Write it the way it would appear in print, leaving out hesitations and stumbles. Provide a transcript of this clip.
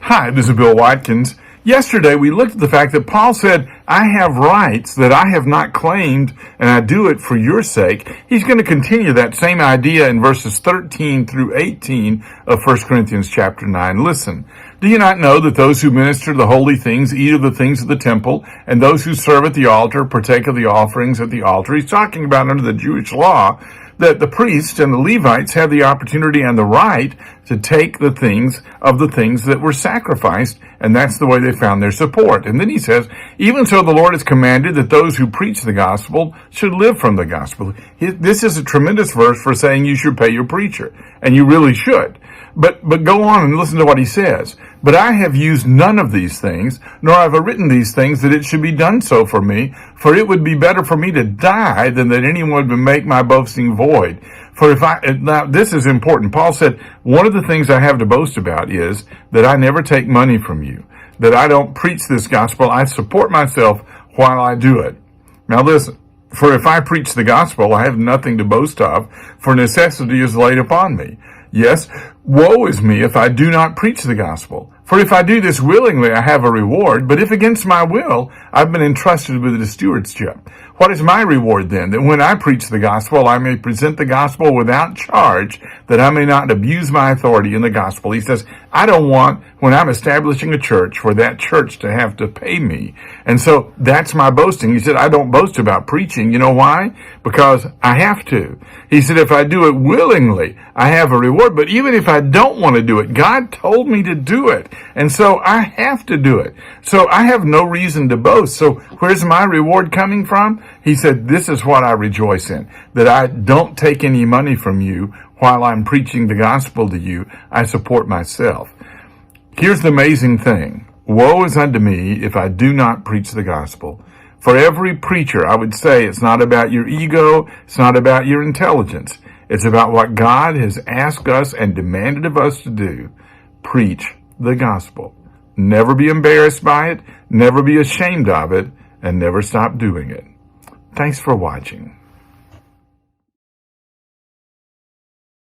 Hi, this is Bill Watkins. Yesterday we looked at the fact that Paul said, I have rights that I have not claimed, and I do it for your sake. He's going to continue that same idea in verses 13 through 18 of 1 Corinthians chapter 9. Listen, do you not know that those who minister the holy things eat of the things of the temple, and those who serve at the altar partake of the offerings at the altar? He's talking about under the Jewish law that the priests and the Levites have the opportunity and the right to take the things that were sacrificed, and that's the way they found their support. And then he says, even so the Lord has commanded that those who preach the gospel should live from the gospel. This is a tremendous verse for saying you should pay your preacher, and you really should. But go on and listen to what he says. But I have used none of these things, nor have I written these things that it should be done so for me. For it would be better for me to die than that anyone would make my boasting void. For now this is important. Paul said, one of the things I have to boast about is that I never take money from you, that I don't preach this gospel. I support myself while I do it. Now listen, for if I preach the gospel, I have nothing to boast of, for necessity is laid upon me. Yes, woe is me if I do not preach the gospel. For if I do this willingly, I have a reward. But if against my will, I've been entrusted with the stewardship. What is my reward then? That when I preach the gospel, I may present the gospel without charge, that I may not abuse my authority in the gospel. He says, I don't want, when I'm establishing a church, for that church to have to pay me. And so that's my boasting. He said, I don't boast about preaching. You know why? Because I have to. He said, if I do it willingly, I have a reward. But even if I don't want to do it, God told me to do it. And so I have to do it. So I have no reason to boast. So where's my reward coming from? He said, this is what I rejoice in, that I don't take any money from you while I'm preaching the gospel to you. I support myself. Here's the amazing thing. Woe is unto me if I do not preach the gospel. For every preacher, I would say it's not about your ego. It's not about your intelligence. It's about what God has asked us and demanded of us to do. Preach the gospel. Never be embarrassed by it. Never be ashamed of it. And never stop doing it. Thanks for watching.